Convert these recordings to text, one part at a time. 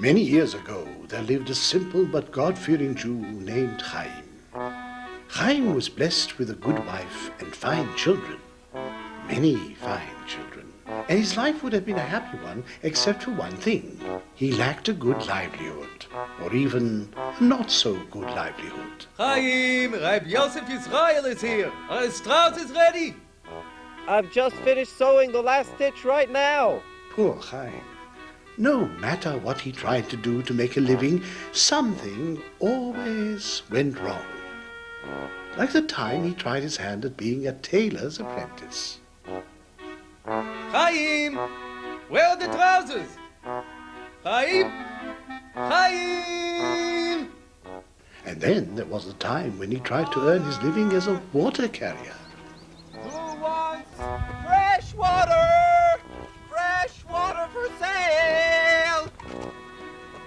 Many years ago, there lived a simple but God-fearing Jew named Chaim. Chaim was blessed with a good wife and fine children, many fine children, and his life would have been a happy one except for one thing. He lacked a good livelihood, or even not so good livelihood. Chaim, Reb Yosef Yisrael is here. Our strauss is ready. I've just finished sewing the last stitch right now. Poor Chaim. No matter what he tried to do to make a living, something always went wrong. Like the time he tried his hand at being a tailor's apprentice. Chaim, where are the trousers? Chaim? Chaim! And then there was the time when he tried to earn his living as a water carrier. Who wants fresh water? Fresh water for sale!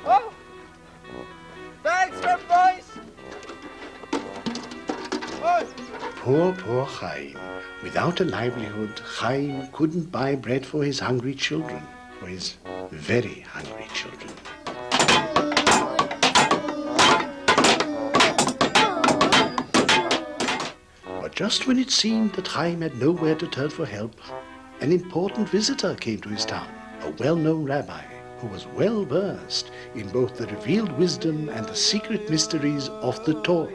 Oh! Thanks, boys! Oh. Poor Chaim. Without a livelihood, Chaim couldn't buy bread for his hungry children, for his very hungry children. But just when it seemed that Chaim had nowhere to turn for help, an important visitor came to his town, a well-known rabbi who was well-versed in both the revealed wisdom and the secret mysteries of the Torah.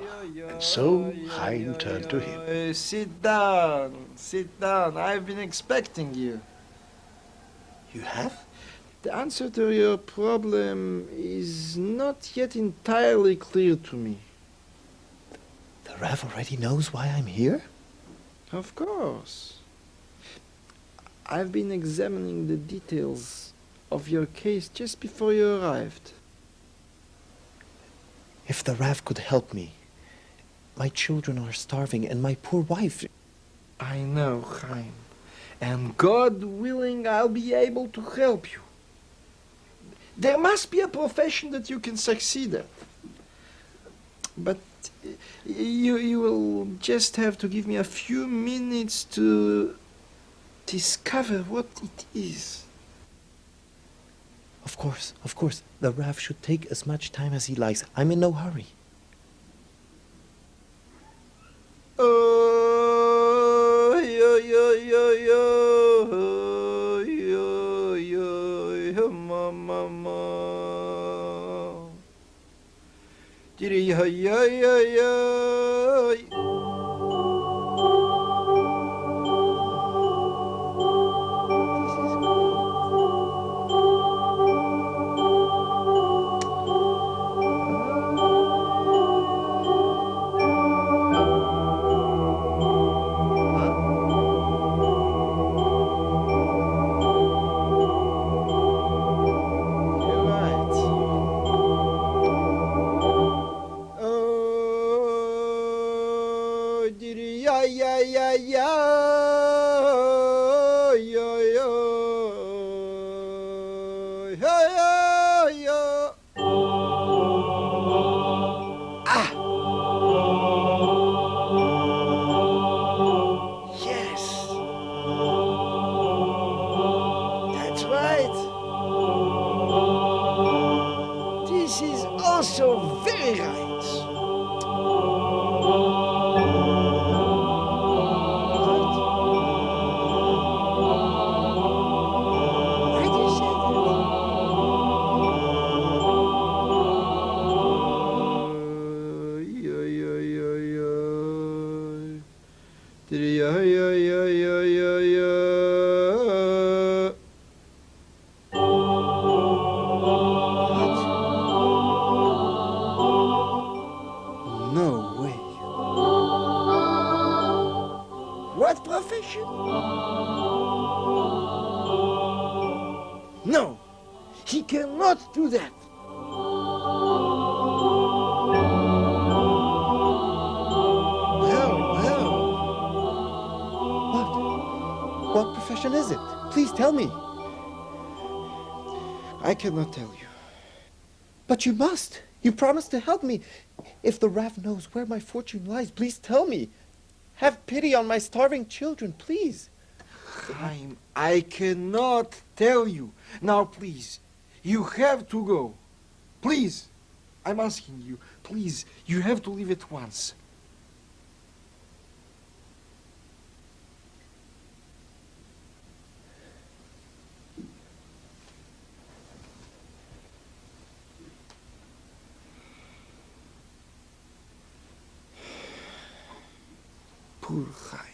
And so Chaim turned to him. Sit down. I've been expecting you. You have? The answer to your problem is not yet entirely clear to me. The Rav already knows why I'm here? Of course. I've been examining the details of your case just before you arrived. If the Rav could help me. My children are starving and my poor wife... I know, Chaim. And God willing, I'll be able to help you. There must be a profession that you can succeed at. But you will just have to give me a few minutes to discover what it is. Of course. The Rav should take as much time as he likes. I'm in no hurry. No, he cannot do that. What profession is it? Please tell me. I cannot tell you. But you must. You promised to help me. If the Rav knows where my fortune lies, please tell me. Have pity on my starving children, please. Chaim, I cannot tell you. Now, please, you have to go. Please, I'm asking you, please, you have to leave at once. Poor Chaim.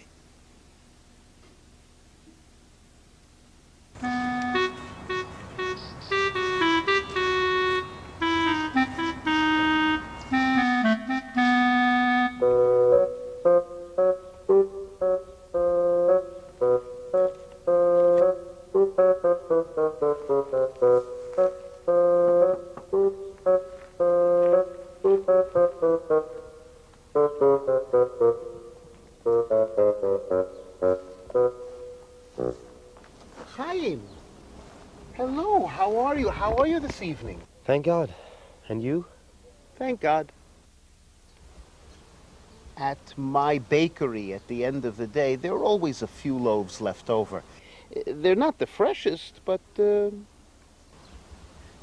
Chaim! Hello, how are you? How are you this evening? Thank God. And you? Thank God. At my bakery at the end of the day, there are always a few loaves left over. They're not the freshest, but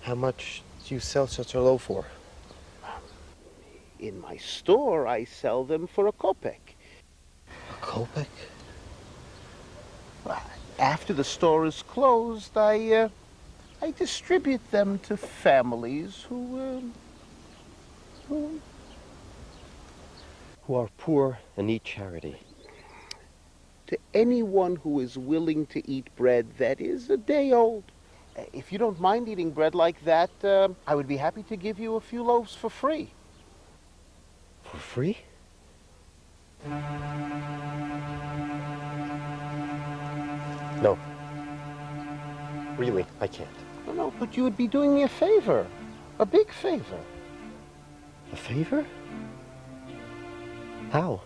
How much do you sell such a loaf for? in my store I sell them for a kopeck. A kopeck? After the store is closed, I distribute them to families who Who are poor and need charity. to anyone who is willing to eat bread that is a day old. If you don't mind eating bread like that, I would be happy to give you a few loaves for free. For free? No. Really, I can't. No, but you would be doing me a favor. A big favor. A favor? How?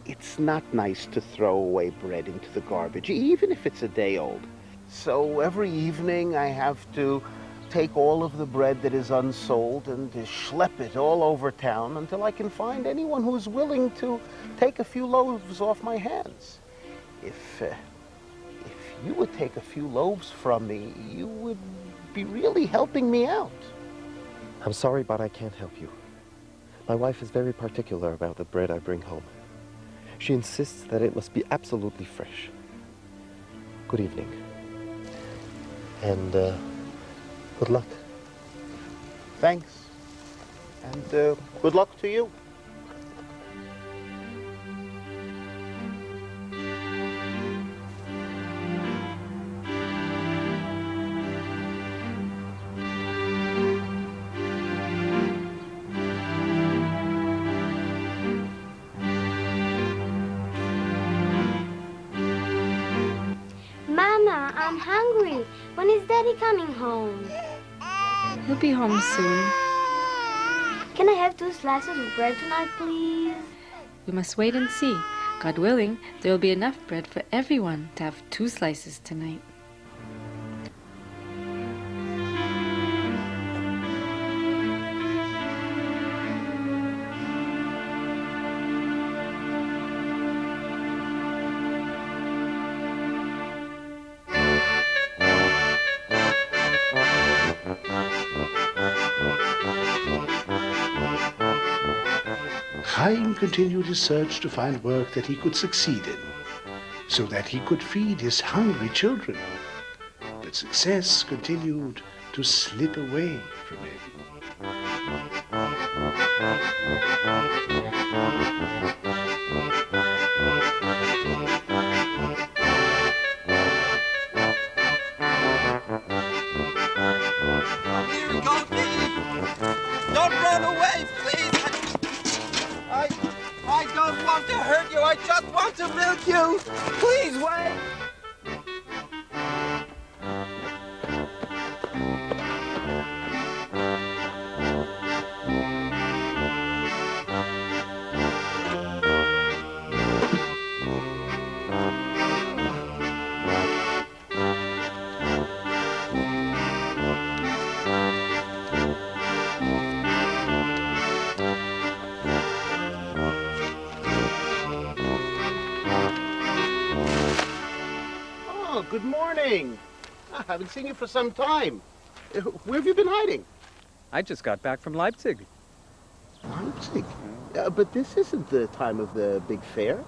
It's not nice to throw away bread into the garbage, even if it's a day old. So every evening I have to take all of the bread that is unsold and schlep it all over town until I can find anyone who's willing to take a few loaves off my hands. If you would take a few loaves from me, you would be really helping me out. I'm sorry, but I can't help you. My wife is very particular about the bread I bring home. She insists that it must be absolutely fresh. Good evening. And, good luck. Thanks. And good luck to you. Mama, I'm hungry. When is Daddy coming home? He'll be home soon. Can I have 2 slices of bread tonight, please? We must wait and see. God willing, there will be enough bread for everyone to have 2 slices tonight. Chaim continued his search to find work that he could succeed in, so that he could feed his hungry children. But success continued to slip away from him. Here, go, don't run away, please. I don't want to hurt you. I just want to milk you. Please wait. Good morning. I haven't seen you for some time. Where have you been hiding? I just got back from Leipzig. Leipzig? But this isn't the time of the big fair.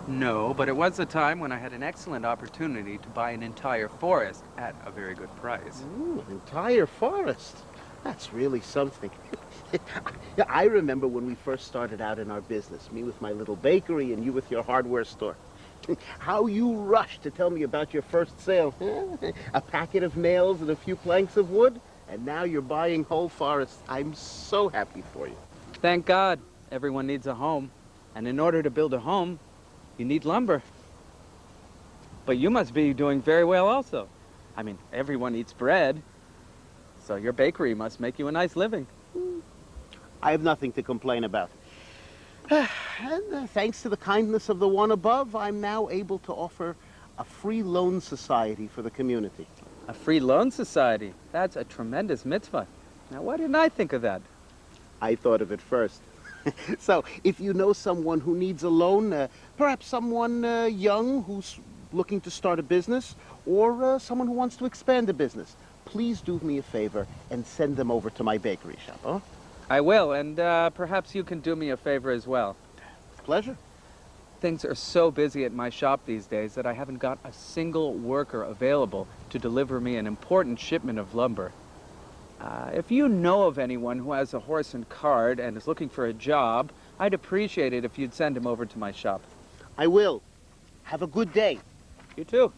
No, but it was a time when I had an excellent opportunity to buy an entire forest at a very good price. Ooh, an entire forest. That's really something. I remember when we first started out in our business, me with my little bakery and you with your hardware store. How you rushed to tell me about your first sale. A packet of nails and a few planks of wood, and now you're buying whole forests. I'm so happy for you. Thank God. Everyone needs a home. And in order to build a home, you need lumber. But you must be doing very well also. I mean, everyone eats bread. So your bakery must make you a nice living. I have nothing to complain about. And thanks to the kindness of the one above, I'm now able to offer a free loan society for the community. A free loan society? That's a tremendous mitzvah. Now, why didn't I think of that? I thought of it first. So, if you know someone who needs a loan, perhaps someone young who's looking to start a business, or someone who wants to expand a business, please do me a favor and send them over to my bakery shop, huh? I will, and perhaps you can do me a favor as well. Pleasure. Things are so busy at my shop these days that I haven't got a single worker available to deliver me an important shipment of lumber. If you know of anyone who has a horse and cart and is looking for a job, I'd appreciate it if you'd send him over to my shop. I will. Have a good day. You too.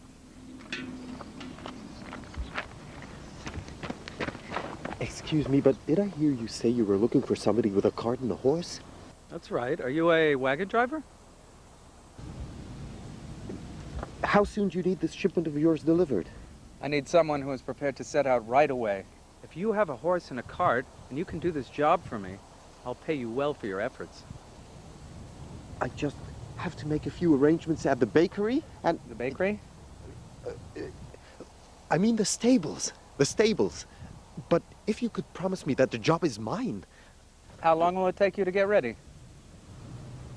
Excuse me, but did I hear you say you were looking for somebody with a cart and a horse? That's right. Are you a wagon driver? How soon do you need this shipment of yours delivered? I need someone who is prepared to set out right away. If you have a horse and a cart, and you can do this job for me, I'll pay you well for your efforts. I just have to make a few arrangements at the bakery and... The bakery? I mean the stables. The stables. But if you could promise me that the job is mine... How long will it take you to get ready?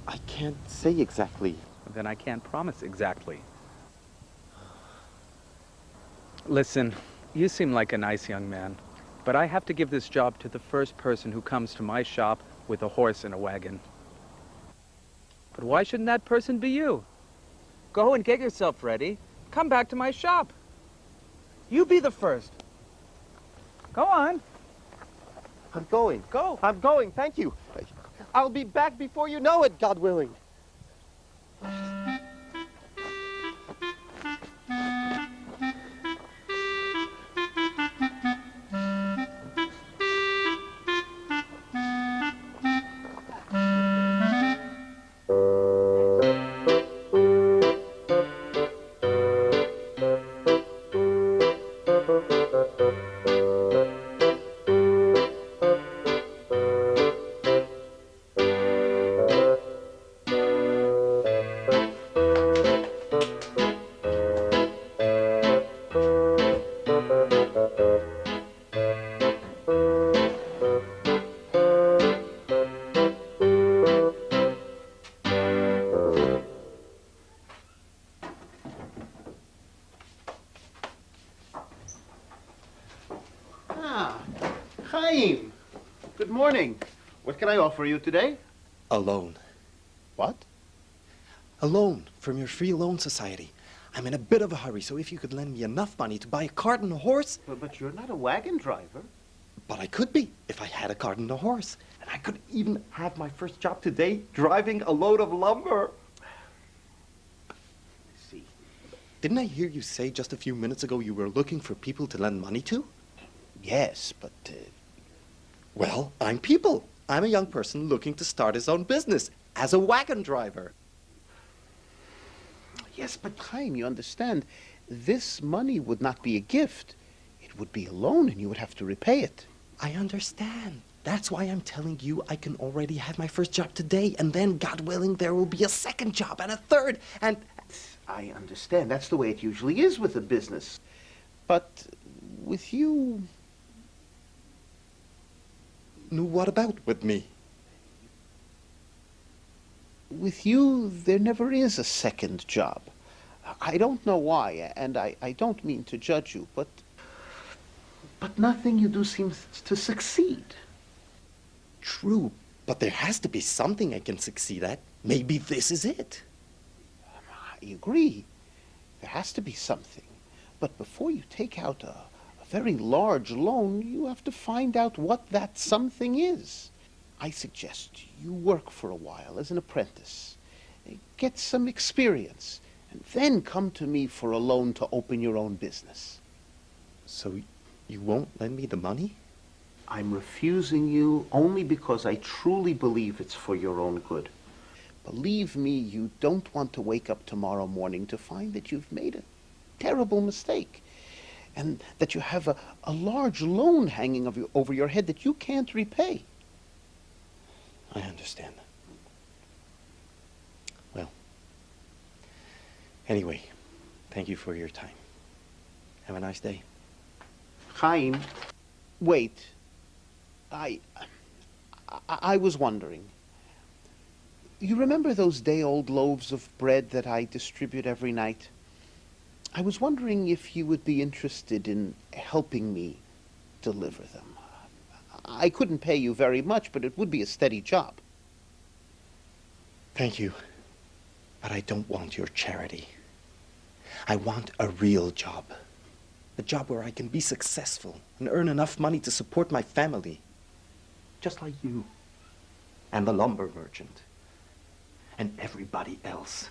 I can't say exactly. Then I can't promise exactly. Listen, you seem like a nice young man, but I have to give this job to the first person who comes to my shop with a horse and a wagon. But why shouldn't that person be you? Go and get yourself ready. Come back to my shop. You be the first. Go on. I'm going. Go. I'm going, thank you. I'll be back before you know it, God willing. Chaim, good morning. What can I offer you today? A loan. What? A loan from your free loan society. I'm in a bit of a hurry, so if you could lend me enough money to buy a cart and a horse... But you're not a wagon driver. But I could be, if I had a cart and a horse. And I could even have my first job today, driving a load of lumber. I see. Didn't I hear you say just a few minutes ago you were looking for people to lend money to? Yes, but... Well, I'm people. I'm a young person looking to start his own business as a wagon driver. Yes, but Chaim, you understand, this money would not be a gift. It would be a loan, and you would have to repay it. I understand. That's why I'm telling you I can already have my first job today, and then, God willing, there will be a second job and a third, and... I understand. That's the way it usually is with a business. But with you... No, what about with me? With you, there never is a second job. I don't know why, and I don't mean to judge you, but But nothing you do seems to succeed. True, but there has to be something I can succeed at. Maybe this is it. I agree. There has to be something. But before you take out a very large loan, you have to find out what that something is. I suggest you work for a while as an apprentice. Get some experience, and then come to me for a loan to open your own business. So you won't lend me the money? I'm refusing you only because I truly believe it's for your own good. Believe me, you don't want to wake up tomorrow morning to find that you've made a terrible mistake, and that you have a large loan hanging over your head that you can't repay. I understand. Well, anyway, thank you for your time. Have a nice day. Chaim, wait. I was wondering. You remember those day-old loaves of bread that I distribute every night? I was wondering if you would be interested in helping me deliver them. I couldn't pay you very much, but it would be a steady job. Thank you, but I don't want your charity. I want a real job. A job where I can be successful and earn enough money to support my family. Just like you, and the lumber merchant, and everybody else.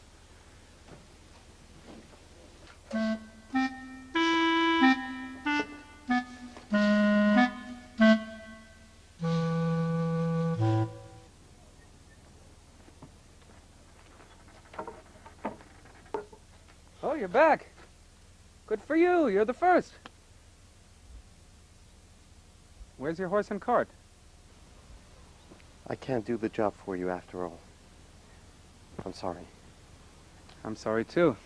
Oh, you're back. Good for you. You're the first. Where's your horse and cart? I can't do the job for you after all. I'm sorry. I'm sorry, too.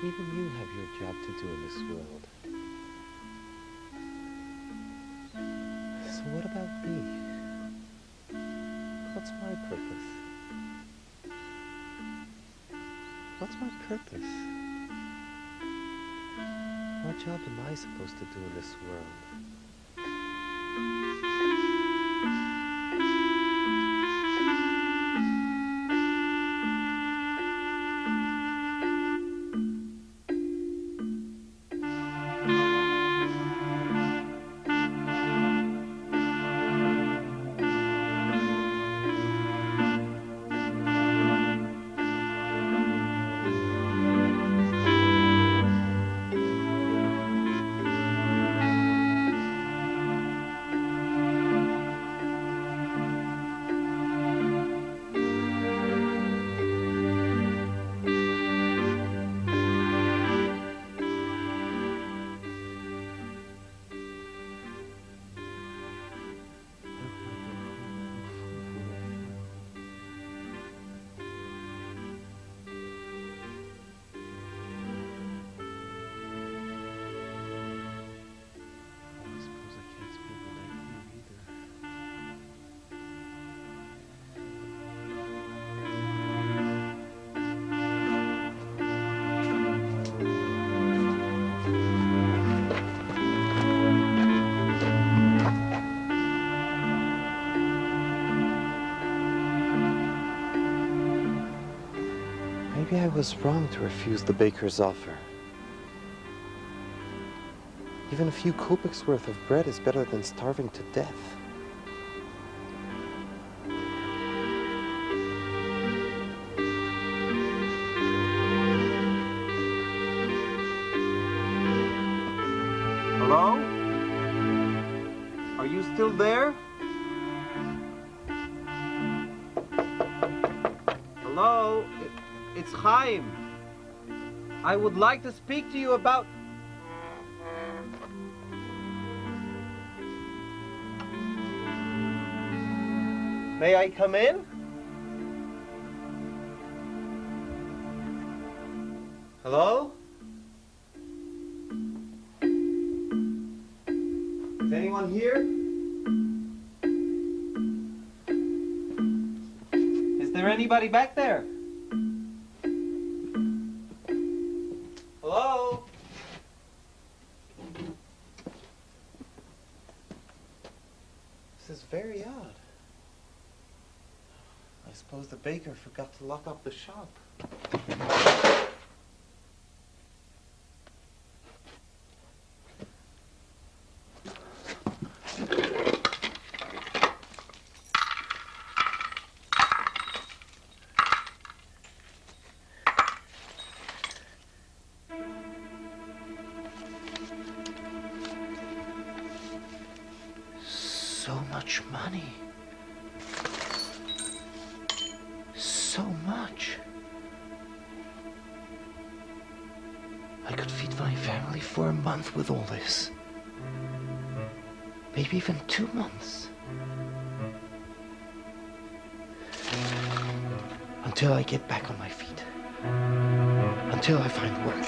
Even you have your job to do in this world. So what about me? What's my purpose? What's my purpose? What job am I supposed to do in this world? Maybe I was wrong to refuse the baker's offer. Even a few kopecks worth of bread is better than starving to death. Hello? Are you still there? Hello? It's Chaim. I would like to speak to you about... May I come in? Hello? Is anyone here? Is there anybody back there? Hello? This is very odd. I suppose the baker forgot to lock up the shop. So much money. So much. I could feed my family for a month with all this. Maybe even 2 months. Until I get back on my feet. Until I find work.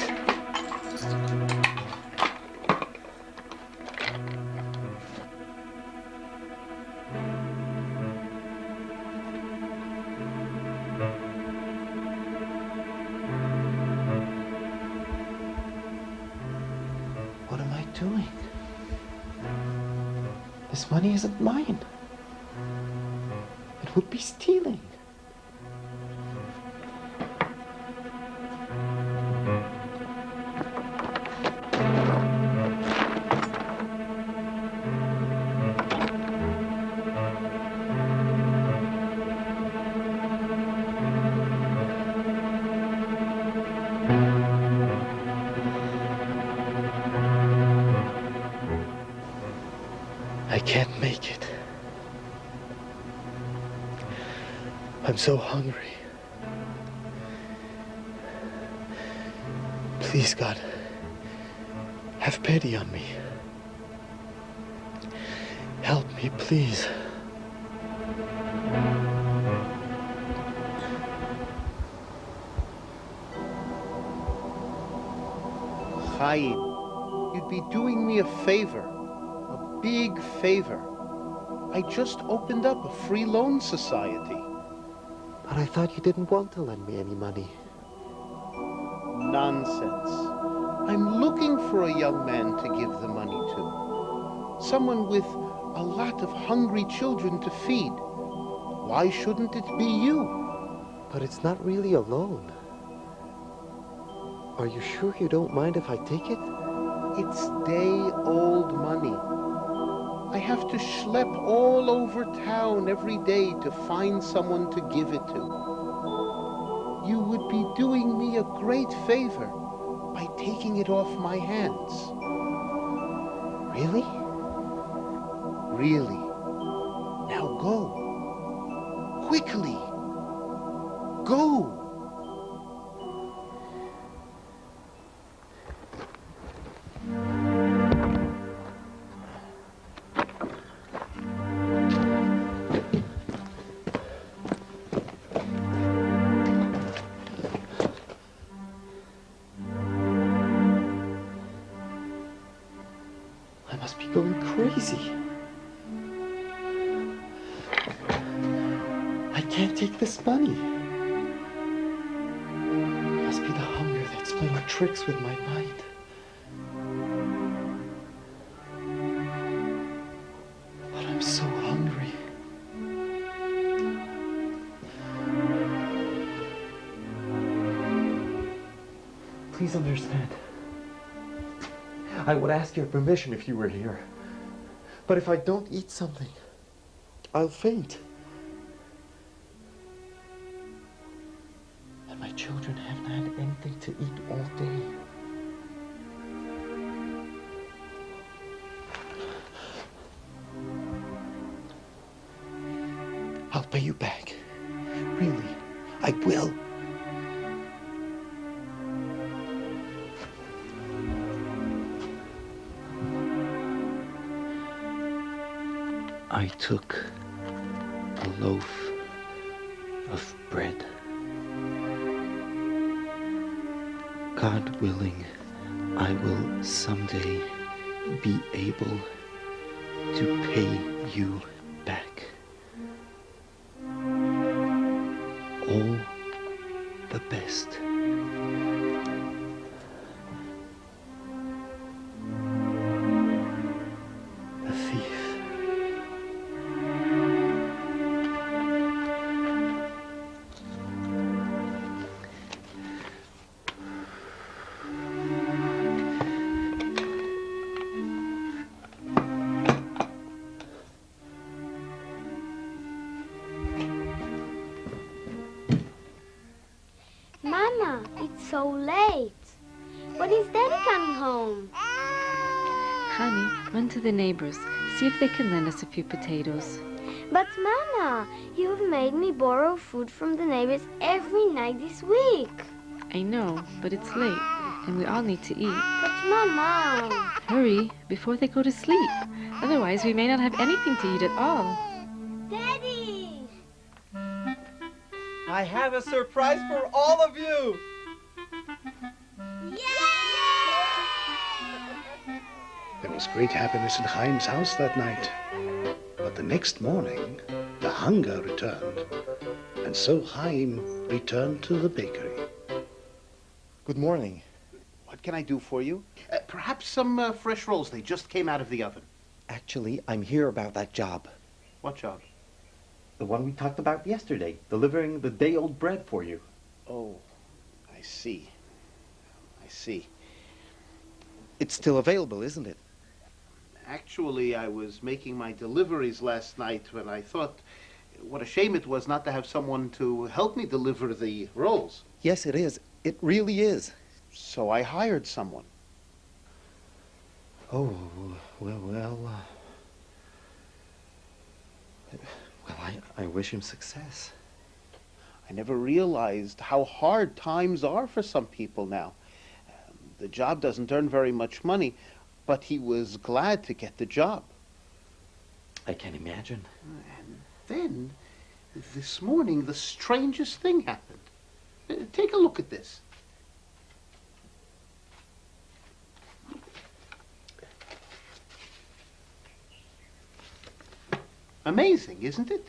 Doing? This money isn't mine. It would be stealing. I can't make it. I'm so hungry. Please, God, have pity on me. Help me, please. Chaim, you'd be doing me a favor. Big favor. I just opened up a free loan society. But I thought you didn't want to lend me any money. Nonsense. I'm looking for a young man to give the money to. Someone with a lot of hungry children to feed. Why shouldn't it be you? But it's not really a loan. Are you sure you don't mind if I take it? It's day-old money. I have to schlep all over town every day to find someone to give it to. You would be doing me a great favor by taking it off my hands. Really? Really. Now go. Quickly. Go. Going crazy. I can't take this money. It must be the hunger that's playing tricks with my mind. But I'm so hungry. Please understand. I would ask your permission if you were here. But if I don't eat something, I'll faint. And my children haven't had anything to eat all day. I'll pay you back. Really, I will. I took a loaf of bread. God willing, I will someday be able to pay you back. All the best. The thief. Mama, it's so late. When is Daddy coming home? Chani, run to the neighbors. See if they can lend us a few potatoes. But Mama, you've made me borrow food from the neighbors every night this week. I know, but it's late, and we all need to eat. But Mama... Hurry, before they go to sleep. Otherwise, we may not have anything to eat at all. Daddy! I have a surprise for all of you. There was great happiness in Chaim's house that night. But the next morning, the hunger returned, and so Chaim returned to the bakery. Good morning. What can I do for you? Perhaps some fresh rolls. They just came out of the oven. Actually, I'm here about that job. What job? The one we talked about yesterday, delivering the day-old bread for you. Oh, I see. I see. It's still available, isn't it? Actually, I was making my deliveries last night when I thought what a shame it was not to have someone to help me deliver the rolls. Yes, it is. It really is. So I hired someone. Oh, well, I wish him success. I never realized how hard times are for some people now. The job doesn't earn very much money, but he was glad to get the job. I can imagine. And then, this morning, the strangest thing happened. Take a look at this. Amazing, isn't it?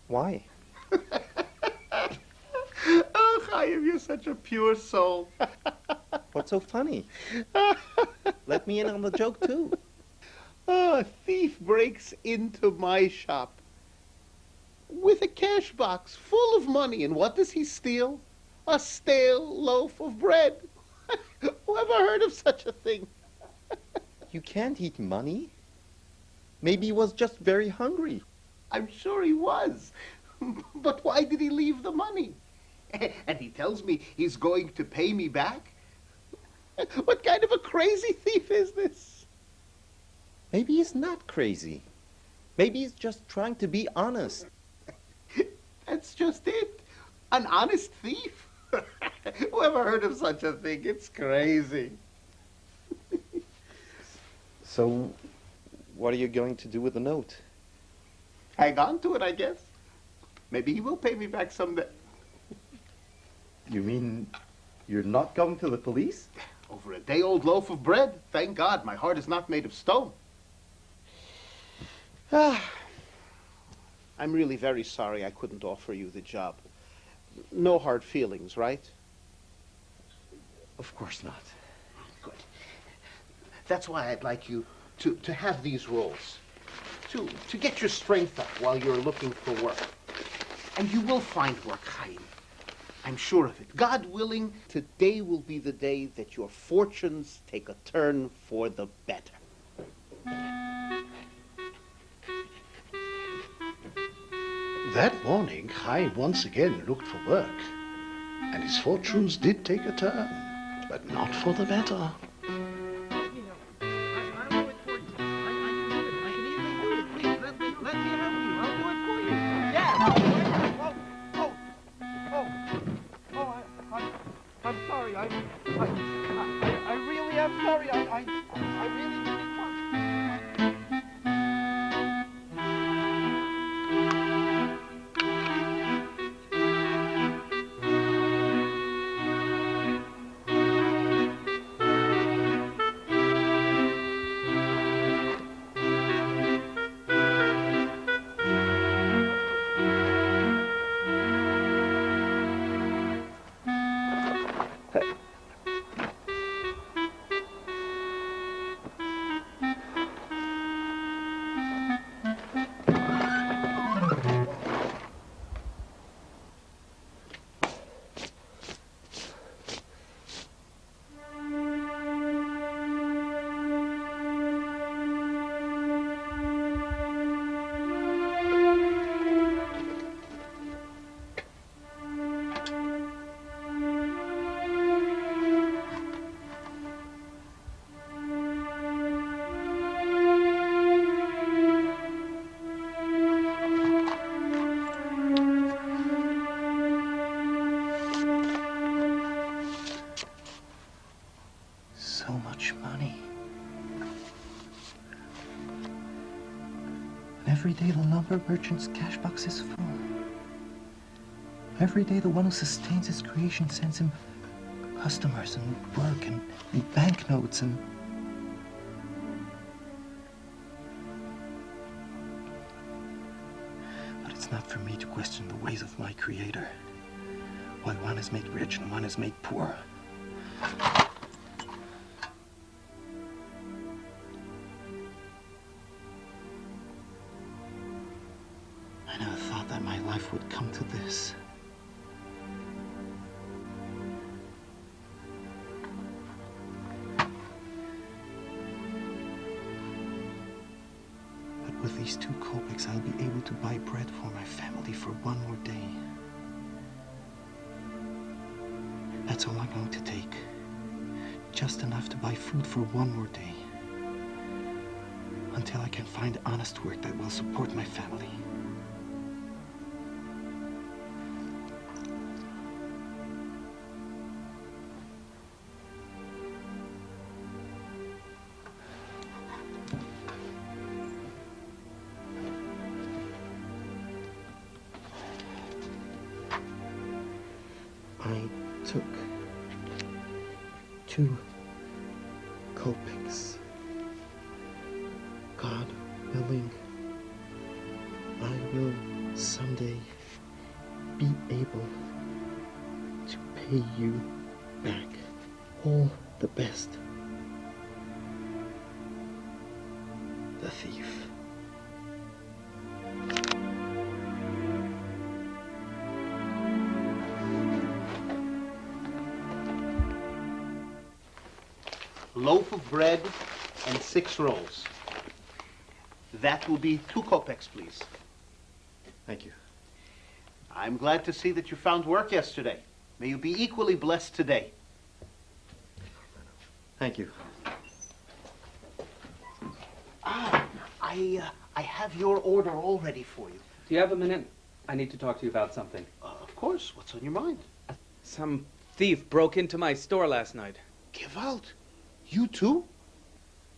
Why? Oh, Chaim, you're such a pure soul. What's so funny? Let me in on the joke, too. Oh, a thief breaks into my shop with a cash box full of money, and what does he steal? A stale loaf of bread. Who ever heard of such a thing? You can't eat money. Maybe he was just very hungry. I'm sure he was. But why did he leave the money? And he tells me he's going to pay me back? What kind of a crazy thief is this? Maybe he's not crazy. Maybe he's just trying to be honest. That's just it. An honest thief? Who ever heard of such a thing? It's crazy. So, what are you going to do with the note? Hang on to it, I guess. Maybe he will pay me back someday. You mean you're not going to the police? Over a day-old loaf of bread? Thank God, my heart is not made of stone. I'm really very sorry I couldn't offer you the job. No hard feelings, right? Of course not. Good. That's why I'd like you to have these rolls. To get your strength up while you're looking for work. And you will find work, Chaim. I'm sure of it. God willing, today will be the day that your fortunes take a turn for the better. That morning, Chaim once again looked for work, and his fortunes did take a turn, but not for the better. I'm sorry. I really am sorry. I really didn't want. Every day the lumber merchant's cash box is full. Every day the one who sustains his creation sends him customers and work and banknotes and... But it's not for me to question the ways of my Creator. Why one is made rich and one is made poor. Would come to this. But with these 2 kopecks, I'll be able to buy bread for my family for one more day. That's all I'm going to take. Just enough to buy food for one more day. Until I can find honest work that will support my family. I took 2 kopecks. God willing, I will someday be able to pay you back all the best. The thief. Loaf of bread and 6 rolls. That will be 2 kopecks, please. Thank you. I'm glad to see that you found work yesterday. May you be equally blessed today. Thank you. I have your order all ready for you. Do you have a minute? I need to talk to you about something. Of course. What's on your mind? Some thief broke into my store last night. Give out. You too?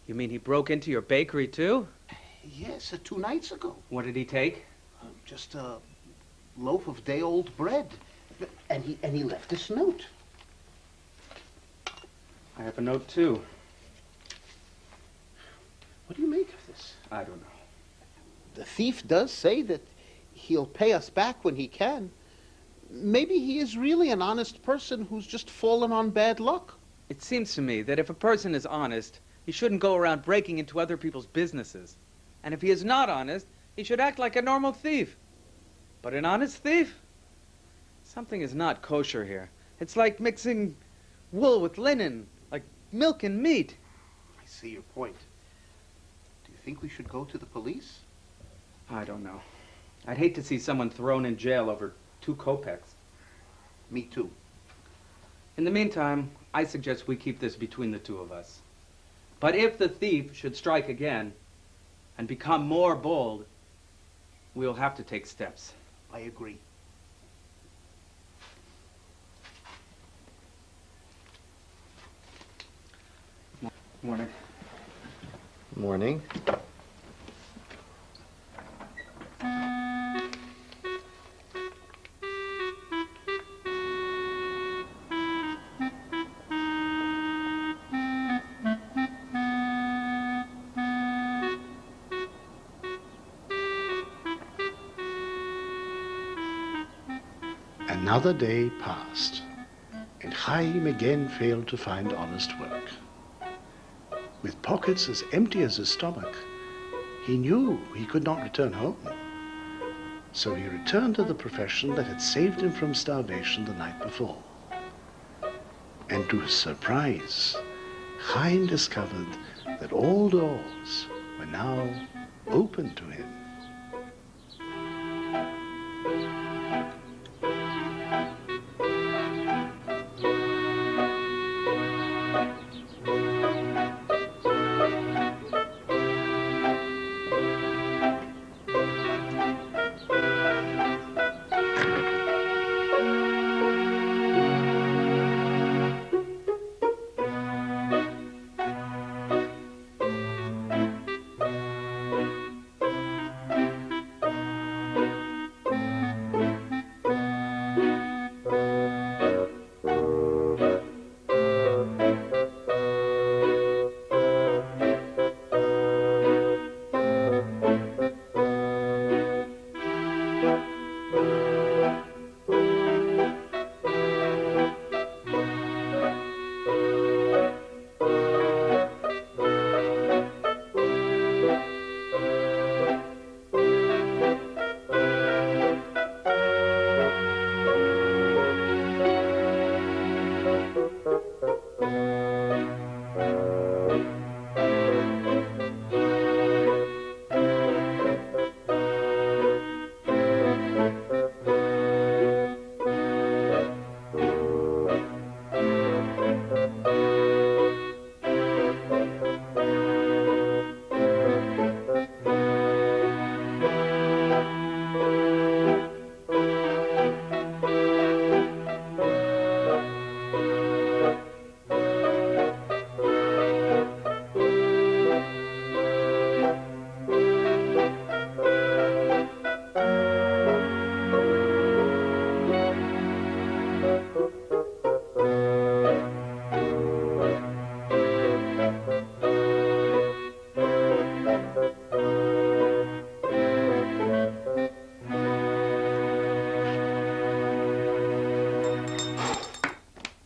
You mean he broke into your bakery too? Yes, 2 nights ago. What did he take? Just a loaf of day-old bread. And he left this note. I have a note too. What do you make of this? I don't know. The thief does say that he'll pay us back when he can. Maybe he is really an honest person who's just fallen on bad luck. It seems to me that if a person is honest, he shouldn't go around breaking into other people's businesses. And if he is not honest, he should act like a normal thief. But an honest thief? Something is not kosher here. It's like mixing wool with linen, like milk and meat. I see your point. Do you think we should go to the police? I don't know. I'd hate to see someone thrown in jail over 2 kopecks. Me too. In the meantime, I suggest we keep this between the 2 of us. But if the thief should strike again and become more bold, we'll have to take steps. I agree. Morning. Morning. Another day passed, and Chaim again failed to find honest work. With pockets as empty as his stomach, he knew he could not return home. So he returned to the profession that had saved him from starvation the night before. And to his surprise, Chaim discovered that all doors were now open to him.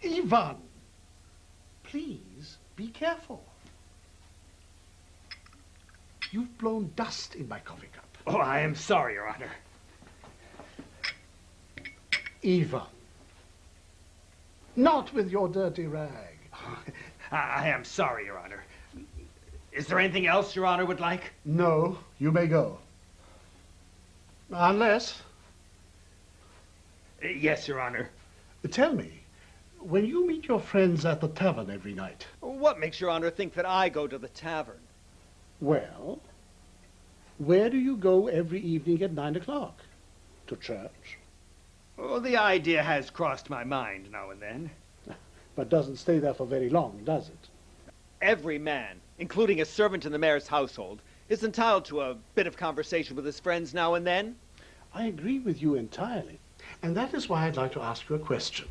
Ivan, please be careful. You've blown dust in my coffee cup. Oh, I am sorry, Your Honor. Ivan, not with your dirty rag. I am sorry, Your Honor. Is there anything else Your Honor would like? No, you may go. Unless... Yes, Your Honor. Tell me, when you meet your friends at the tavern every night... What makes Your Honor think that I go to the tavern? Well, where do you go every evening at 9 o'clock? To church? Oh, the idea has crossed my mind now and then. But doesn't stay there for very long, does it? Every man, including a servant in the mayor's household, is entitled to a bit of conversation with his friends now and then. I agree with you entirely. And that is why I'd like to ask you a question.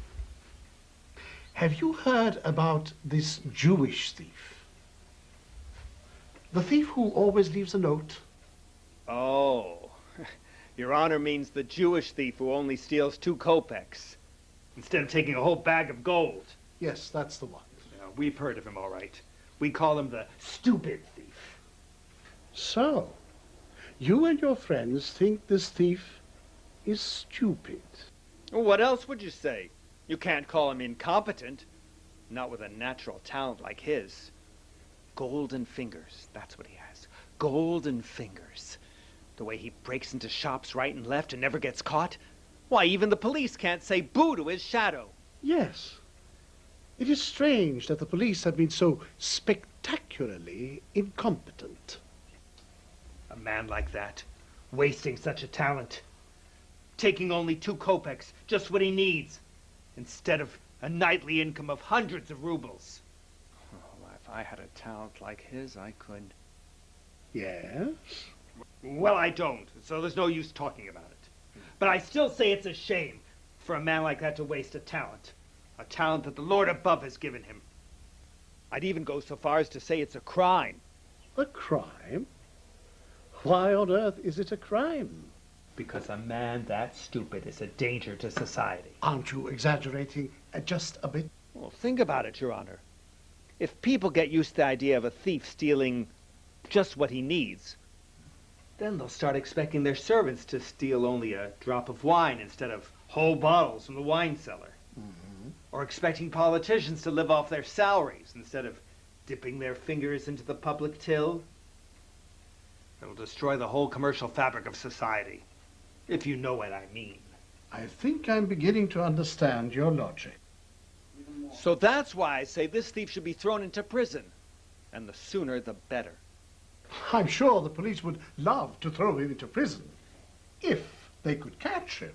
Have you heard about this Jewish thief? The thief who always leaves a note? Oh, Your Honor means the Jewish thief who only steals 2 kopecks. Instead of taking a whole bag of gold. Yes, that's the one. We've heard of him, all right. We call him the stupid thief. So, you and your friends think this thief is stupid? Well, what else would you say? You can't call him incompetent. Not with a natural talent like his. Golden fingers, that's what he has. Golden fingers. The way he breaks into shops right and left and never gets caught. Why, even the police can't say boo to his shadow. Yes. It is strange that the police have been so spectacularly incompetent. A man like that, wasting such a talent. Taking only 2 kopecks, just what he needs, instead of a nightly income of hundreds of rubles. Oh, if I had a talent like his, I could. Yes? Well, I don't, so there's no use talking about it. But I still say it's a shame for a man like that to waste a talent that the Lord above has given him. I'd even go so far as to say it's a crime. A crime? Why on earth is it a crime? Because a man that stupid is a danger to society. Aren't you exaggerating just a bit? Well, think about it, Your Honor. If people get used to the idea of a thief stealing just what he needs, then they'll start expecting their servants to steal only a drop of wine instead of whole bottles from the wine cellar. Mm-hmm. Or expecting politicians to live off their salaries instead of dipping their fingers into the public till. It'll destroy the whole commercial fabric of society, if you know what I mean. I think I'm beginning to understand your logic. So that's why I say this thief should be thrown into prison. And the sooner, the better. I'm sure the police would love to throw him into prison, if they could catch him.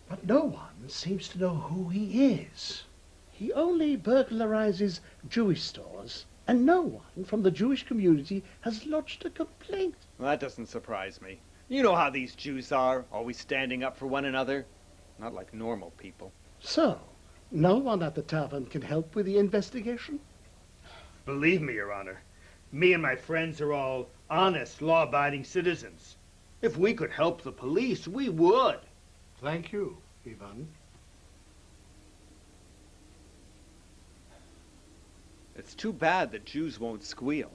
But no one seems to know who he is. He only burglarizes Jewish stores, and no one from the Jewish community has lodged a complaint. Well, that doesn't surprise me. You know how these Jews are, always standing up for one another. Not like normal people. So, no one at the tavern can help with the investigation? Believe me, Your Honor, me and my friends are all honest, law-abiding citizens. If we could help the police, we would. Thank you, Ivan. It's too bad that Jews won't squeal.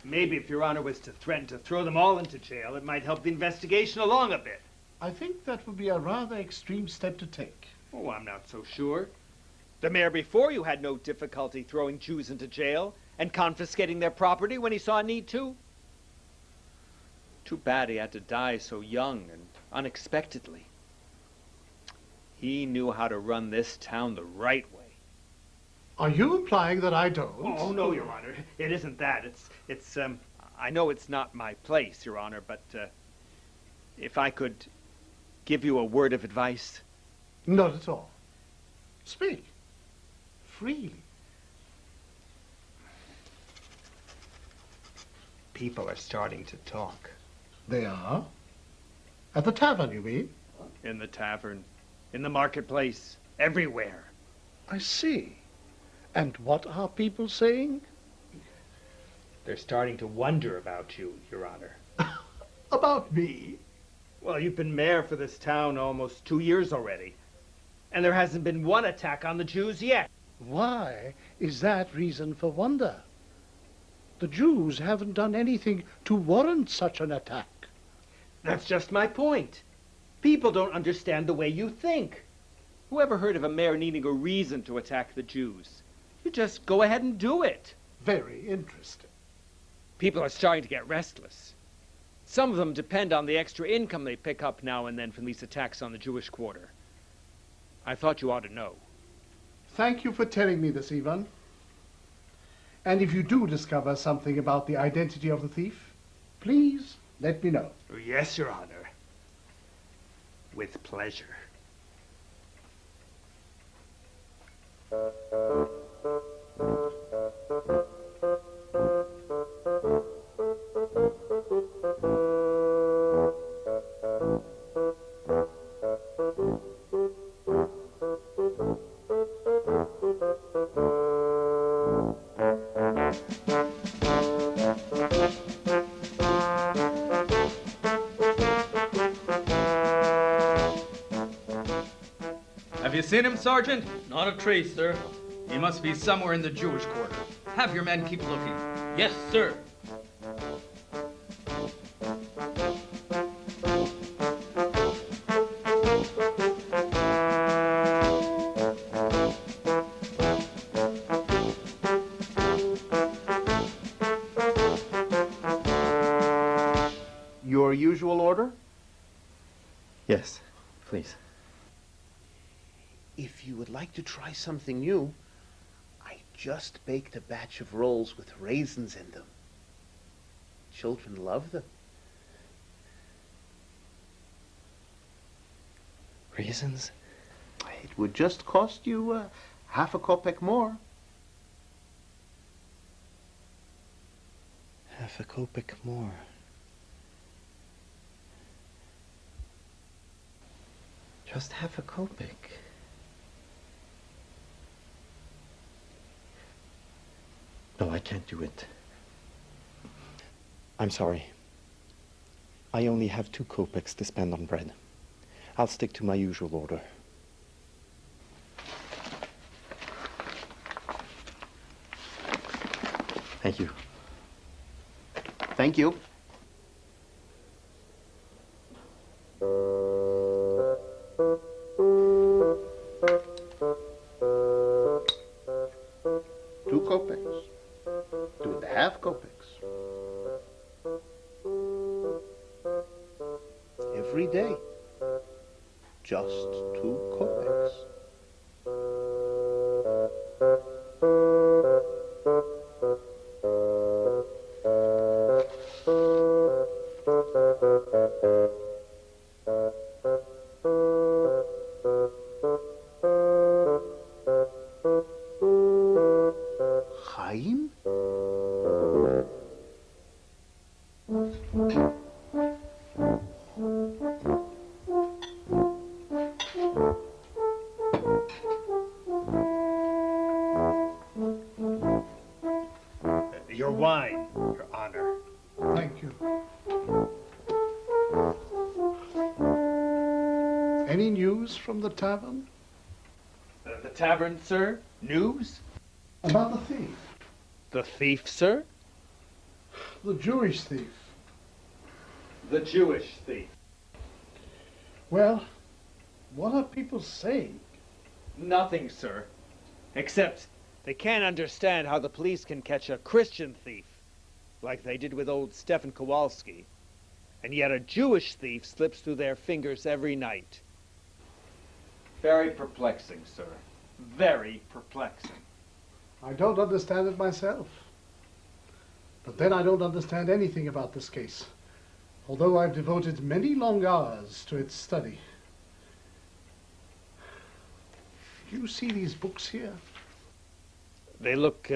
Maybe if Your Honor was to threaten to throw them all into jail, it might help the investigation along a bit. I think that would be a rather extreme step to take. Oh, I'm not so sure. The mayor before you had no difficulty throwing Jews into jail and confiscating their property when he saw a need to. Too bad he had to die so young and unexpectedly. He knew how to run this town the right way. Are you implying that I don't? Oh, no, Your Honor. It isn't that. It's I know it's not my place, Your Honor, but if I could give you a word of advice. Not at all. Speak. Freely. People are starting to talk. They are? At the tavern, you mean? In the tavern, in the marketplace, everywhere. I see. And what are people saying? They're starting to wonder about you, Your Honor. About me? Well, you've been mayor for this town almost 2 years already. And there hasn't been one attack on the Jews yet. Why is that reason for wonder? The Jews haven't done anything to warrant such an attack. That's just my point. People don't understand the way you think. Who ever heard of a mayor needing a reason to attack the Jews? You just go ahead and do it. Very interesting. People are starting to get restless. Some of them depend on the extra income they pick up now and then from these attacks on the Jewish quarter. I thought you ought to know. Thank you for telling me this, Ivan. And if you do discover something about the identity of the thief, please let me know. Yes, Your Honor. With pleasure. Have you seen him, Sergeant? Not a trace, sir. He must be somewhere in the Jewish quarter. Have your men keep looking. Yes, sir. Your usual order? Yes, please. If you would like to try something new, I just baked a batch of rolls with raisins in them. Children love them. Raisins? It would just cost you half a kopek more. Half a kopek more. Just half a kopek. No, I can't do it. I'm sorry. I only have 2 kopecks to spend on bread. I'll stick to my usual order. Thank you. Thank you. Two kopecks. 2.5 kopecks. Every day. Just 2 kopecks. Chaim? Your wine, Your Honor. Thank you. Any news from the tavern? The tavern, sir? News? About the thief. The thief, sir? The Jewish thief. The Jewish thief. Well, what are people saying? Nothing, sir. Except they can't understand how the police can catch a Christian thief, like they did with old Stefan Kowalski, and yet a Jewish thief slips through their fingers every night. Very perplexing, sir. Very perplexing. I don't understand it myself. But then I don't understand anything about this case, although I've devoted many long hours to its study. You see these books here? They look,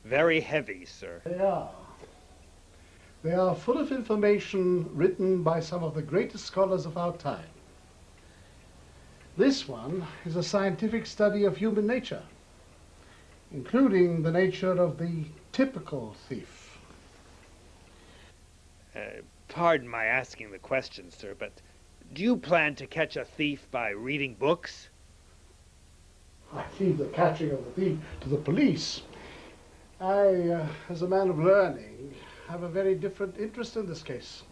very heavy, sir. They are. They are full of information written by some of the greatest scholars of our time. This one is a scientific study of human nature, including the nature of the typical thief. Pardon my asking the question, sir, but do you plan to catch a thief by reading books? I leave the catching of the thief to the police. I, as a man of learning, have a very different interest in this case.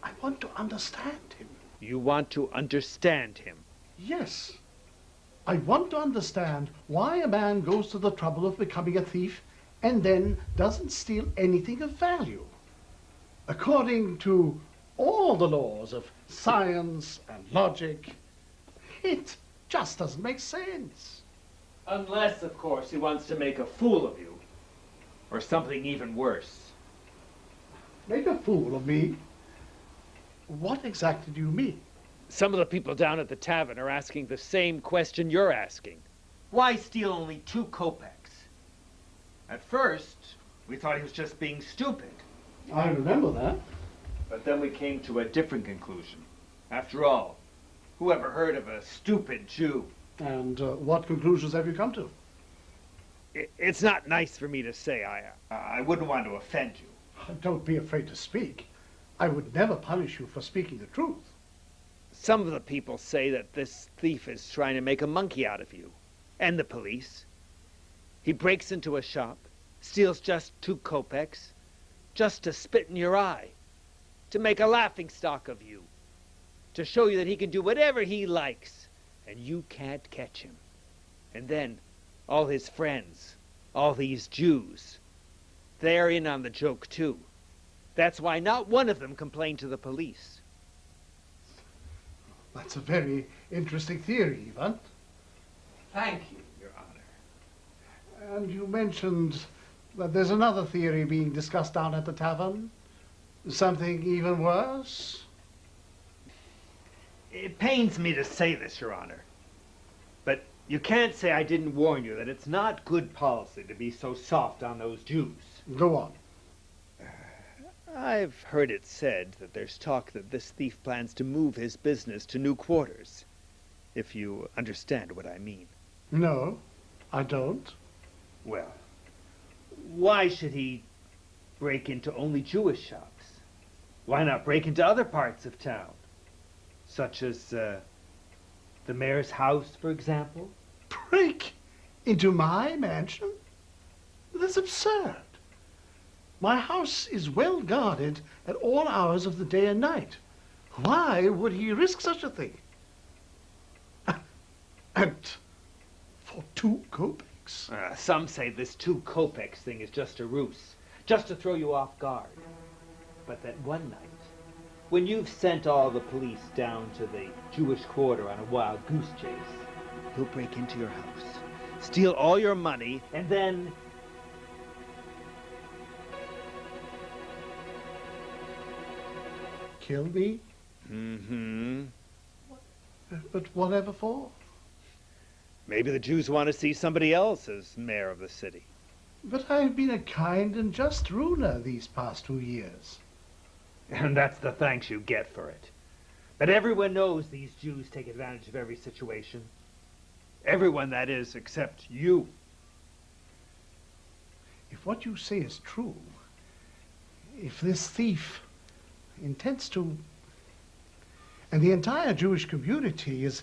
I want to understand him. You want to understand him? Yes. I want to understand why a man goes to the trouble of becoming a thief and then doesn't steal anything of value. According to all the laws of science and logic, it just doesn't make sense. Unless, of course, he wants to make a fool of you. Or something even worse. Make a fool of me? What exactly do you mean? Some of the people down at the tavern are asking the same question you're asking. Why steal only 2 kopecks? At first, we thought he was just being stupid. I remember that. But then we came to a different conclusion. After all, who ever heard of a stupid Jew? And what conclusions have you come to? It's not nice for me to say. I wouldn't want to offend you. Don't be afraid to speak. I would never punish you for speaking the truth. Some of the people say that this thief is trying to make a monkey out of you. And the police. He breaks into a shop, steals just 2 kopecks, just to spit in your eye, to make a laughingstock of you, to show you that he can do whatever he likes, and you can't catch him. And then all his friends, all these Jews, they're in on the joke too. That's why not one of them complained to the police. That's a very interesting theory, Ivan. Thank you, Your Honor. And you mentioned that there's another theory being discussed down at the tavern. Something even worse? It pains me to say this, Your Honor, but you can't say I didn't warn you that it's not good policy to be so soft on those Jews. Go on. I've heard it said that there's talk that this thief plans to move his business to new quarters, if you understand what I mean. No, I don't. Well, why should he break into only Jewish shops? Why not break into other parts of town? Such as the mayor's house, for example? Break into my mansion? That's absurd. My house is well guarded at all hours of the day and night. Why would he risk such a thing? And for 2 kopecks? Some say this 2 kopecks thing is just a ruse, just to throw you off guard. But that one night, when you've sent all the police down to the Jewish quarter on a wild goose chase, he'll break into your house, steal all your money, and then... Kill me? Mm-hmm. But whatever for? Maybe the Jews want to see somebody else as mayor of the city. But I've been a kind and just ruler these past 2 years. And that's the thanks you get for it. But everyone knows these Jews take advantage of every situation. Everyone, that is, except you. If what you say is true, if this thief intends to, and the entire Jewish community is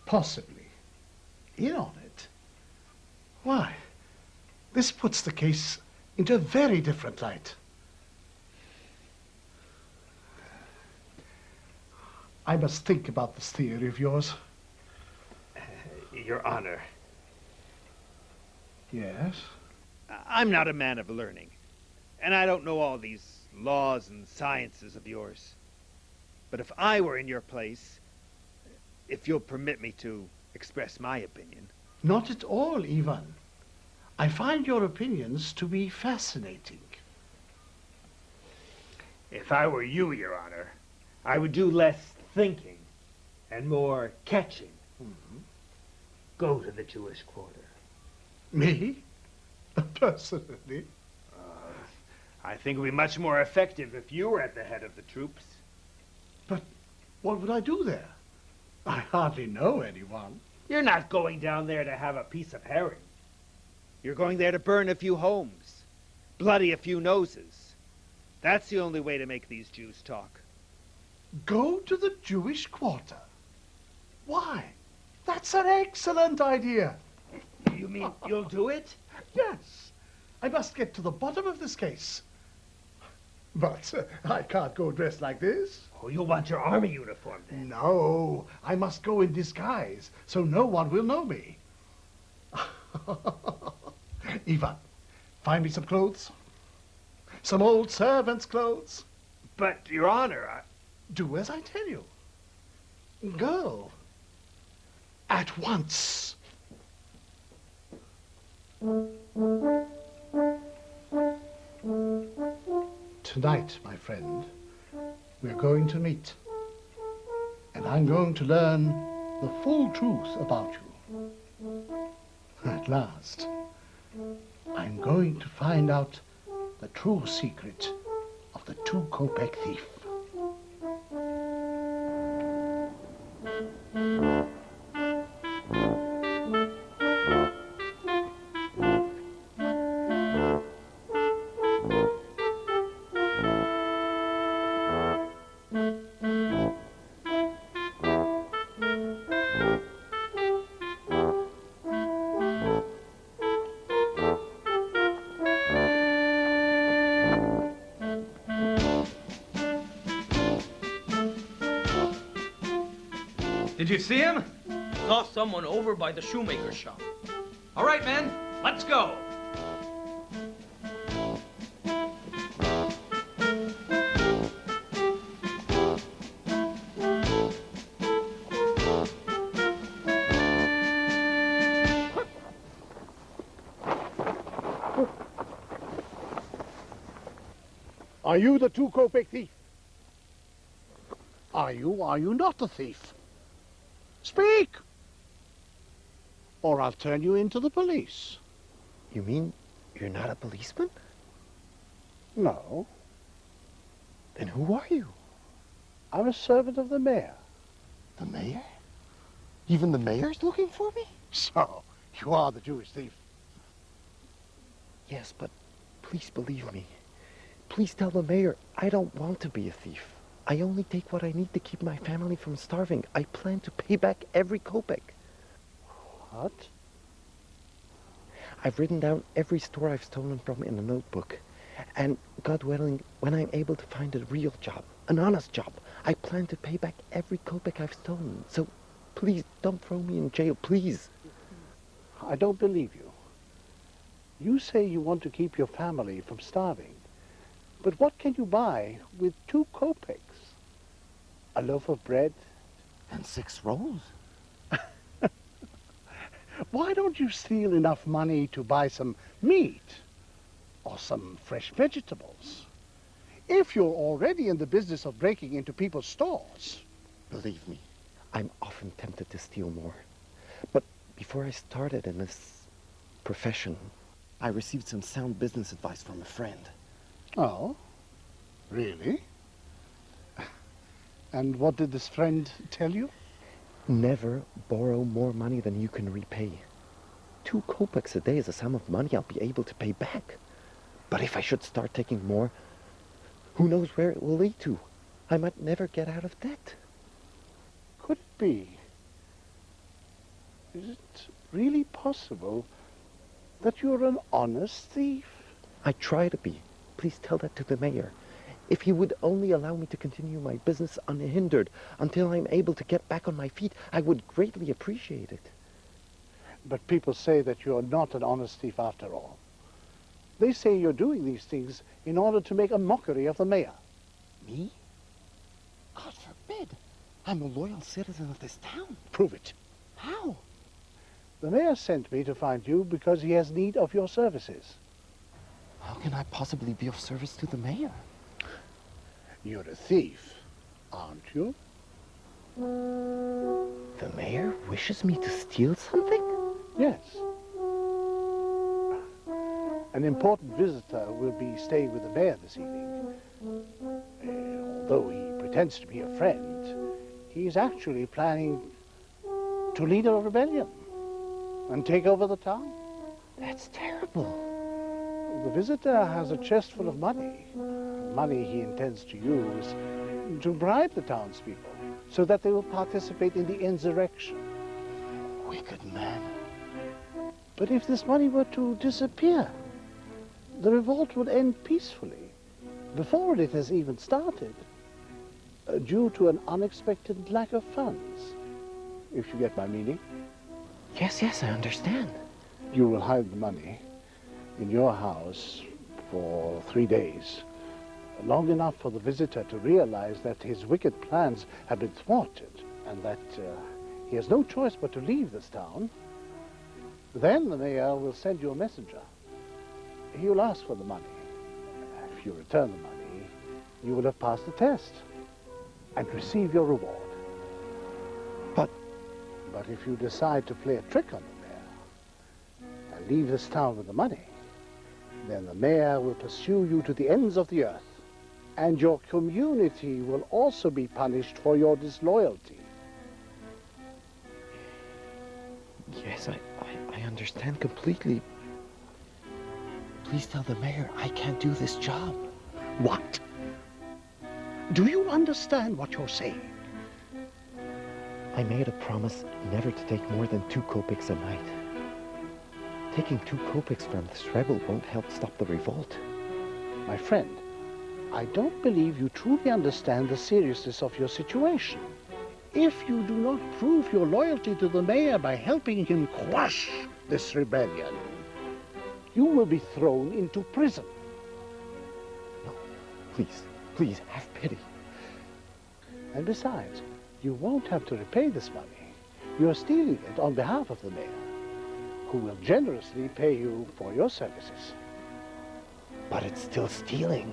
possibly in on it, why, this puts the case into a very different light. I must think about this theory of yours. Your Honor. Yes? I'm not a man of learning, and I don't know all these laws and sciences of yours. But if I were in your place, if you'll permit me to express my opinion. Not at all, Ivan. I find your opinions to be fascinating. If I were you, Your Honor, I would do less thinking and more catching. Mm-hmm. Go to the Jewish quarter. Me? Personally? I think it would be much more effective if you were at the head of the troops. But what would I do there? I hardly know anyone. You're not going down there to have a piece of herring. You're going there to burn a few homes, bloody a few noses. That's the only way to make these Jews talk. Go to the Jewish quarter? Why? That's an excellent idea. You mean you'll do it? Yes. I must get to the bottom of this case. But I can't go dressed like this. Oh, you'll want your army uniform then. No, I must go in disguise, so no one will know me. Ivan, find me some clothes. Some old servant's clothes. But, Your Honor, Do as I tell you. Go. At once. Tonight, my friend, we're going to meet. And I'm going to learn the full truth about you. At last, I'm going to find out the true secret of the 2 kopeck thief. Did you see him? Saw someone over by the shoemaker's shop. All right, men, let's go. Are you the 2-kopeck thief? Are you not the thief? Speak! Or I'll turn you into the police. You mean you're not a policeman? No. Then who are you? I'm a servant of the mayor. The mayor? Even the mayor's looking for me? So, you are the Jewish thief. Yes, but please believe me. Please tell the mayor I don't want to be a thief. I only take what I need to keep my family from starving. I plan to pay back every kopeck. What? I've written down every store I've stolen from in a notebook. And God willing, when I'm able to find a real job, an honest job, I plan to pay back every kopeck I've stolen. So please don't throw me in jail, please. I don't believe you. You say you want to keep your family from starving. But what can you buy with 2 kopecks? A loaf of bread? And 6 rolls? Why don't you steal enough money to buy some meat? Or some fresh vegetables? If you're already in the business of breaking into people's stores. Believe me, I'm often tempted to steal more. But before I started in this profession, I received some sound business advice from a friend. Oh? Really? And what did this friend tell you? Never borrow more money than you can repay. 2 kopecks a day is a sum of money I'll be able to pay back. But if I should start taking more, who knows where it will lead to? I might never get out of debt. Could it be? Is it really possible that you're an honest thief? I try to be. Please tell that to the mayor. If he would only allow me to continue my business unhindered until I'm able to get back on my feet, I would greatly appreciate it. But people say that you're not an honest thief after all. They say you're doing these things in order to make a mockery of the mayor. Me? God forbid. I'm a loyal citizen of this town. Prove it. How? The mayor sent me to find you because he has need of your services. How can I possibly be of service to the mayor? You're a thief, aren't you? The mayor wishes me to steal something? Yes. An important visitor will be staying with the mayor this evening. Although he pretends to be a friend, he's actually planning to lead a rebellion and take over the town. That's terrible. The visitor has a chest full of money. Money he intends to use to bribe the townspeople so that they will participate in the insurrection. Wicked man. But if this money were to disappear, the revolt would end peacefully, before it has even started, due to an unexpected lack of funds, if you get my meaning. Yes, I understand. You will hide the money in your house for 3 days, long enough for the visitor to realize that his wicked plans have been thwarted and that he has no choice but to leave this town. Then the mayor will send you a messenger. He will ask for the money. If you return the money, you will have passed the test and receive your reward. But if you decide to play a trick on the mayor and leave this town with the money, then the mayor will pursue you to the ends of the earth, and your community will also be punished for your disloyalty. Yes, I understand completely. Please tell the mayor I can't do this job. What? Do you understand what you're saying? I made a promise never to take more than 2 kopecks a night. Taking 2 kopecks from this rebel won't help stop the revolt. My friend, I don't believe you truly understand the seriousness of your situation. If you do not prove your loyalty to the mayor by helping him quash this rebellion, you will be thrown into prison. No, please, have pity. And besides, you won't have to repay this money. You're stealing it on behalf of the mayor, who will generously pay you for your services. But it's still stealing.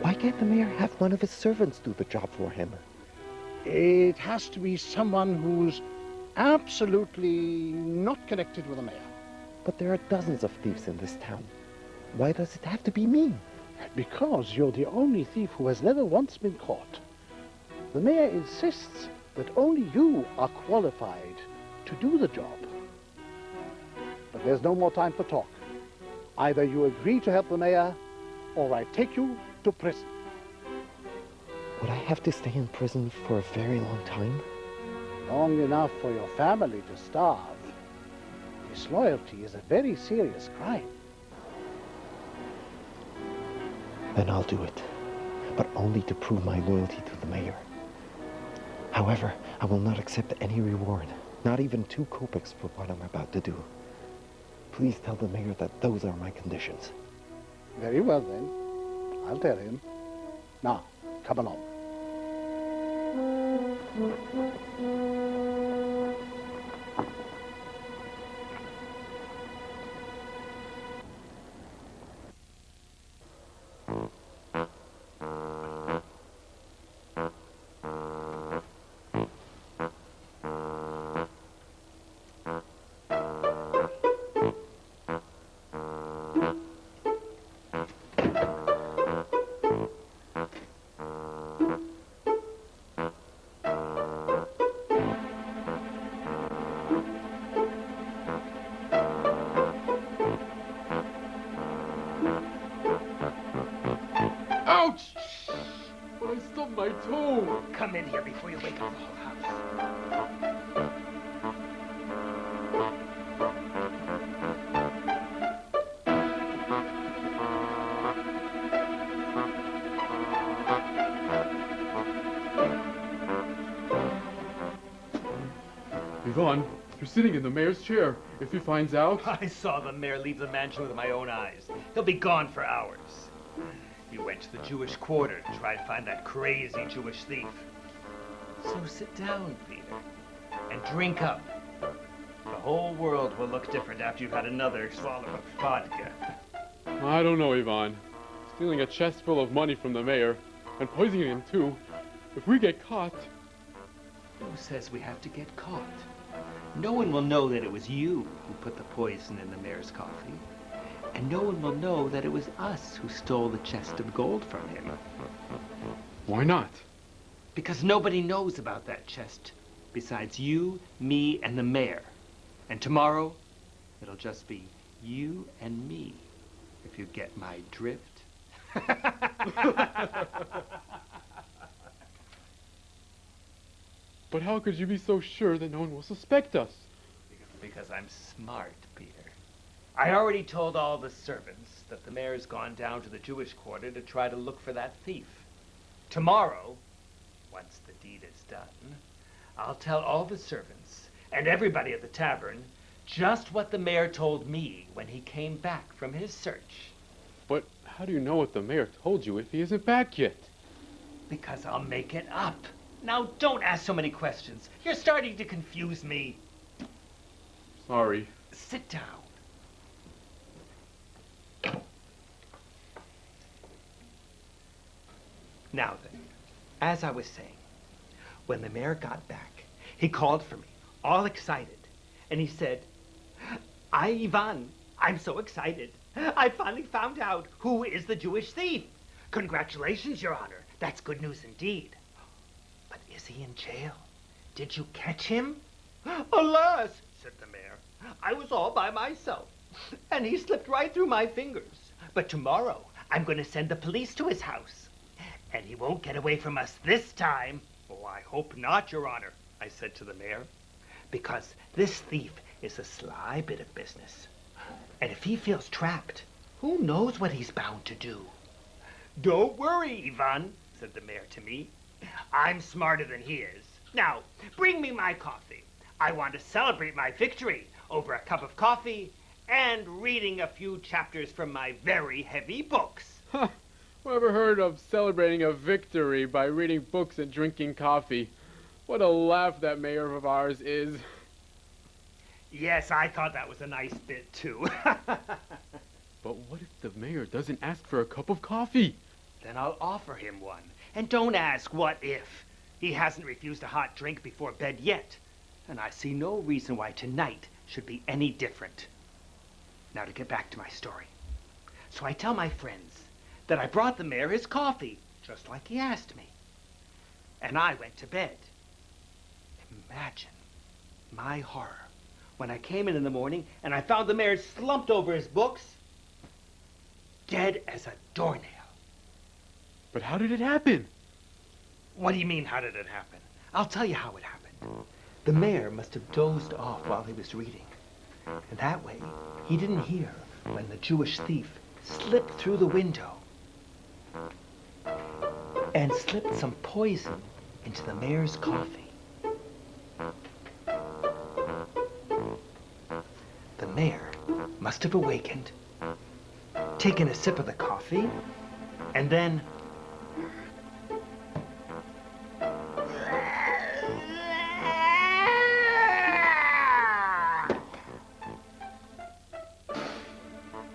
Why can't the mayor have one of his servants do the job for him? It has to be someone who's absolutely not connected with the mayor. But there are dozens of thieves in this town. Why does it have to be me? Because you're the only thief who has never once been caught. The mayor insists that only you are qualified to do the job. But there's no more time for talk. Either you agree to help the mayor, or I take you to prison. Would I have to stay in prison for a very long time? Long enough for your family to starve. Disloyalty is a very serious crime. Then I'll do it, but only to prove my loyalty to the mayor. However, I will not accept any reward, not even 2 kopecks for what I'm about to do. Please tell the mayor that those are my conditions. Very well then. I'll tell him. Now, come along. Ouch! I stubbed my toe. Come in here before you wake up the whole house. Ivan, you're sitting in the mayor's chair. If he finds out... I saw the mayor leave the mansion with my own eyes. He'll be gone for hours. He went to the Jewish quarter to try to find that crazy Jewish thief. So sit down, Peter, and drink up. The whole world will look different after you've had another swallow of vodka. I don't know, Ivan. Stealing a chest full of money from the mayor, and poisoning him too. If we get caught... Who says we have to get caught? No one will know that it was you who put the poison in the mayor's coffee. And no one will know that it was us who stole the chest of gold from him. Why not? Because nobody knows about that chest besides you, me, and the mayor. And tomorrow, it'll just be you and me, if you get my drift. But how could you be so sure that no one will suspect us? Because I'm smart, Peter. I already told all the servants that the mayor's gone down to the Jewish quarter to try to look for that thief. Tomorrow, once the deed is done, I'll tell all the servants and everybody at the tavern just what the mayor told me when he came back from his search. But how do you know what the mayor told you if he isn't back yet? Because I'll make it up. Now, don't ask so many questions. You're starting to confuse me. Sorry. Sit down. Now then, as I was saying, when the mayor got back, he called for me, all excited, and he said, Ivan, I'm so excited. I finally found out who is the Jewish thief. Congratulations, Your Honor. That's good news indeed. But is he in jail? Did you catch him? Alas, said the mayor, I was all by myself, and he slipped right through my fingers. But tomorrow, I'm going to send the police to his house. And he won't get away from us this time. Oh, I hope not, Your Honor, I said to the mayor. Because this thief is a sly bit of business. And if he feels trapped, who knows what he's bound to do? Don't worry, Ivan, said the mayor to me. I'm smarter than he is. Now, bring me my coffee. I want to celebrate my victory over a cup of coffee and reading a few chapters from my very heavy books. Huh. Whoever heard of celebrating a victory by reading books and drinking coffee? What a laugh that mayor of ours is. Yes, I thought that was a nice bit, too. But what if mayor doesn't ask for a cup of coffee. Then I'll offer him one. And don't ask what if. He hasn't refused a hot drink before bed yet. And I see no reason why tonight should be any different. Now to get back to my story. So I tell my friends that I brought the mayor his coffee, just like he asked me. And I went to bed. Imagine my horror when I came in the morning and I found the mayor slumped over his books, dead as a doornail. But how did it happen? What do you mean, how did it happen? I'll tell you how it happened. The mayor must have dozed off while he was reading. And that way, he didn't hear when the Jewish thief slipped through the window and slipped some poison into the mayor's coffee. The mayor must have awakened, taken a sip of the coffee, and then...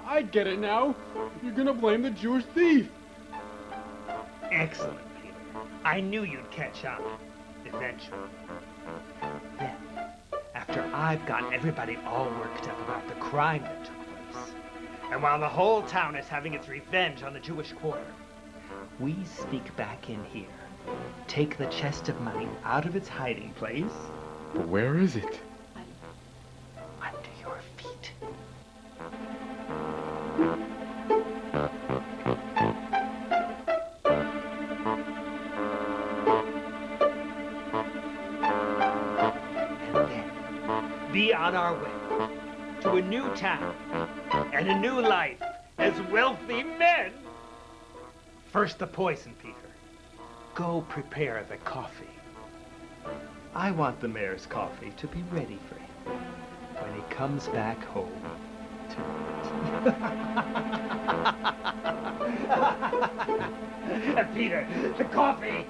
I get it now. You're gonna blame the Jewish thief. Excellent, Peter. I knew you'd catch on, eventually. Then, after I've gotten everybody all worked up about the crime that took place, and while the whole town is having its revenge on the Jewish quarter, we sneak back in here, take the chest of money out of its hiding place. But where is it? Under your feet. Be on our way to a new town and a new life as wealthy men. First the poison, Peter. Go prepare the coffee. I want the mayor's coffee to be ready for him when he comes back home tonight. Peter, the coffee!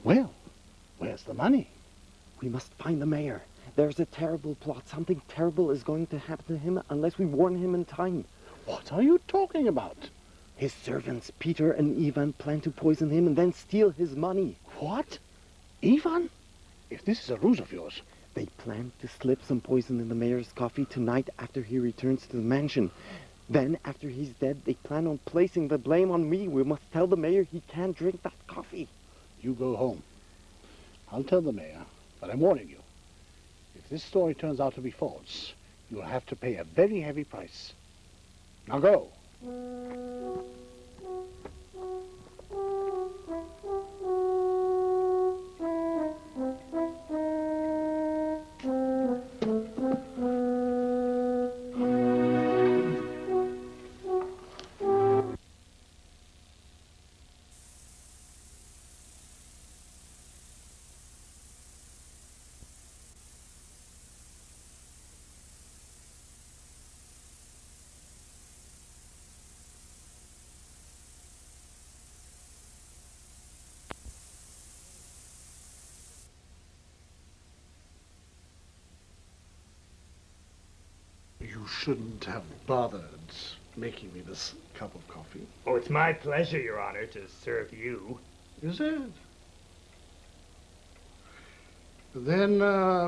Well, where's the money? We must find the mayor. There's a terrible plot. Something terrible is going to happen to him unless we warn him in time. What are you talking about? His servants, Peter and Ivan, plan to poison him and then steal his money. What? Ivan? If this is a ruse of yours... They plan to slip some poison in the mayor's coffee tonight after he returns to the mansion. Then, after he's dead, they plan on placing the blame on me. We must tell the mayor he can't drink that coffee. You go home. I'll tell the mayor, but I'm warning you. If this story turns out to be false, you'll have to pay a very heavy price. Now go. You shouldn't have bothered making me this cup of coffee. Oh, it's my pleasure, Your Honor, to serve you. Is it? Then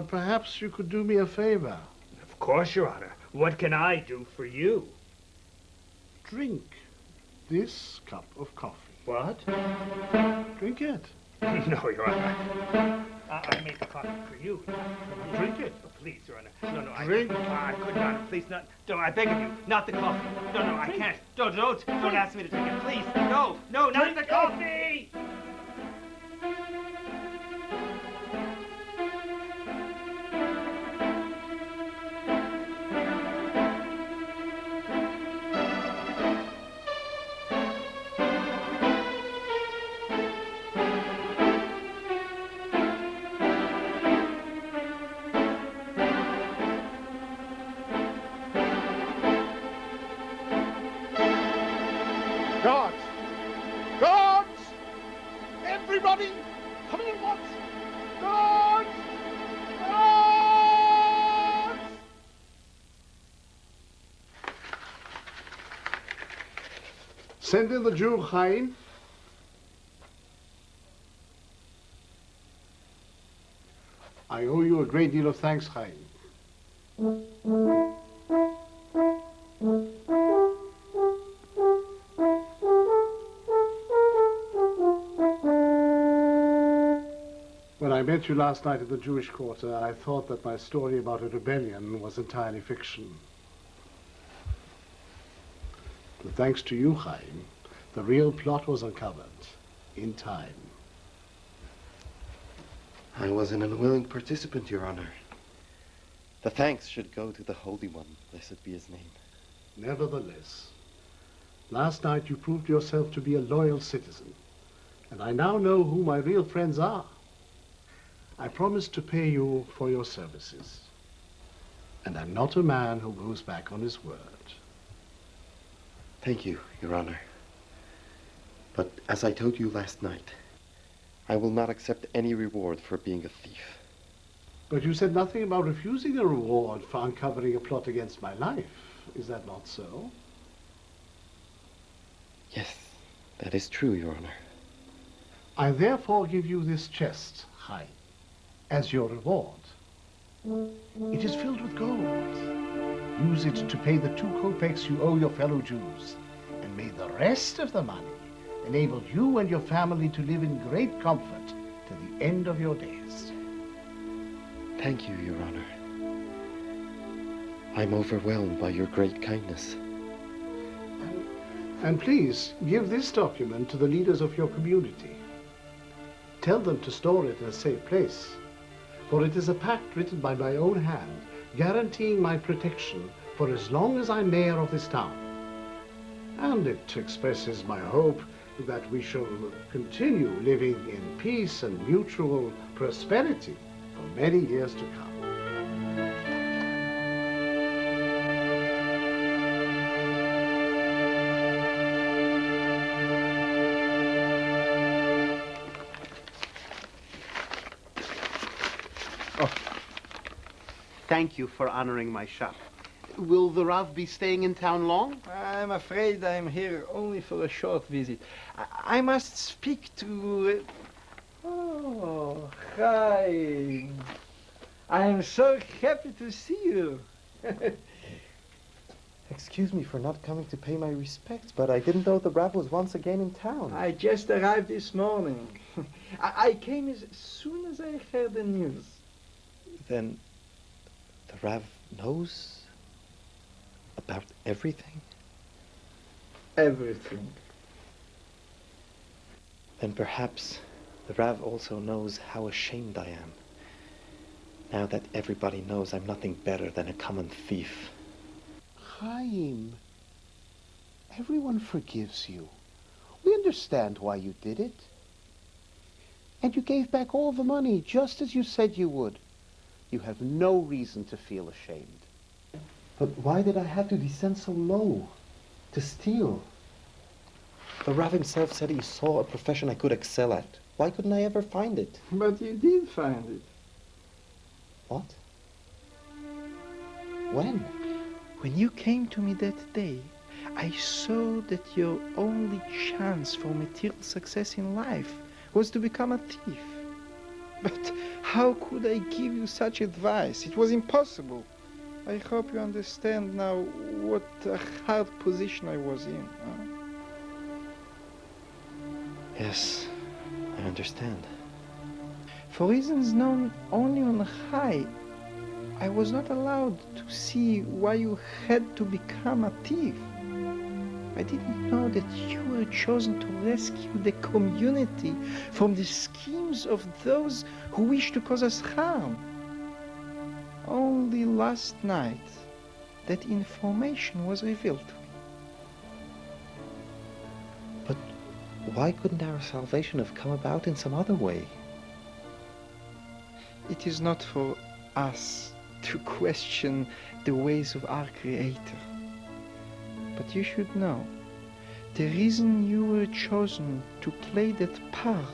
perhaps you could do me a favor. Of course, Your Honor. What can I do for you? Drink this cup of coffee. What? Drink it. No, Your Honor. I made the coffee for you. Drink it. Oh, please, Your Honor. No, Drink. I could not. Please, not. Don't. I beg of you, not the coffee. No, I can't. Don't ask me to drink it. Please, no, not the coffee. Dani! Coming at once! Guards! Guards! Send in the Jew, Chaim. I owe you a great deal of thanks, Chaim. When I met you last night at the Jewish quarter, I thought that my story about a rebellion was entirely fiction. But thanks to you, Chaim, the real plot was uncovered in time. I was an unwilling participant, Your Honor. The thanks should go to the Holy One, blessed be his name. Nevertheless, last night you proved yourself to be a loyal citizen, and I now know who my real friends are. I promise to pay you for your services, and I'm not a man who goes back on his word. Thank you, Your Honor. But as I told you last night, I will not accept any reward for being a thief. But you said nothing about refusing a reward for uncovering a plot against my life. Is that not so? Yes, that is true, Your Honor. I therefore give you this chest, Chaim, as your reward. It is filled with gold. Use it to pay the 2 kopecks you owe your fellow Jews, and may the rest of the money enable you and your family to live in great comfort to the end of your days. Thank you, Your Honor. I'm overwhelmed by your great kindness. And please, give this document to the leaders of your community. Tell them to store it in a safe place, for it is a pact written by my own hand, guaranteeing my protection for as long as I'm mayor of this town. And it expresses my hope that we shall continue living in peace and mutual prosperity for many years to come. Thank you for honoring my shop. Will the Rav be staying in town long? I'm afraid I'm here only for a short visit. I must speak to... Oh, Chaim. I am so happy to see you. Excuse me for not coming to pay my respects, but I didn't know the Rav was once again in town. I just arrived this morning. I came as soon as I heard the news. Then the Rav knows about everything? Everything. Then perhaps the Rav also knows how ashamed I am, now that everybody knows I'm nothing better than a common thief. Chaim, everyone forgives you. We understand why you did it. And you gave back all the money, just as you said you would. You have no reason to feel ashamed. But why did I have to descend so low? To steal? The Rav himself said he saw a profession I could excel at. Why couldn't I ever find it? But you did find it. What? When? When you came to me that day, I saw that your only chance for material success in life was to become a thief. But how could I give you such advice? It was impossible. I hope you understand now what a hard position I was in. Yes, I understand. For reasons known only on high, I was not allowed to see why you had to become a thief. I didn't know that you were chosen to rescue the community from the schemes of those who wish to cause us harm. Only last night that information was revealed to me. But why couldn't our salvation have come about in some other way? It is not for us to question the ways of our Creator. But you should know, the reason you were chosen to play that part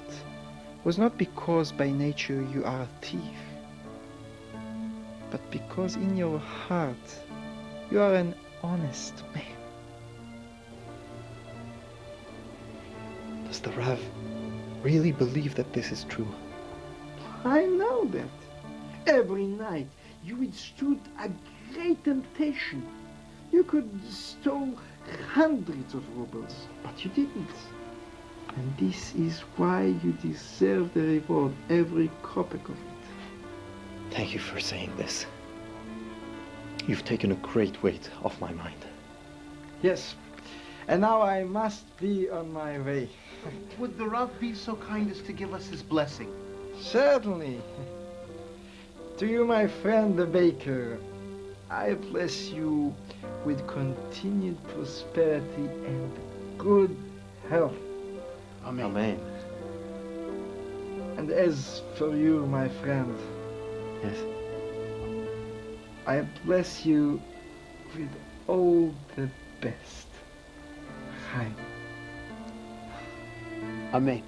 was not because by nature you are a thief, but because in your heart you are an honest man. Does the Rav really believe that this is true? I know that. Every night you withstood a great temptation. You could steal hundreds of rubles, but you didn't. And this is why you deserve the reward, every kopeck of it. Thank you for saying this. You've taken a great weight off my mind. Yes, and now I must be on my way. Would the Rav be so kind as to give us his blessing? Certainly. To you, my friend the baker, I bless you with continued prosperity and good health. Amen. Amen. And as for you, my friend, Yes. I bless you with all the best. Chaim. Amen.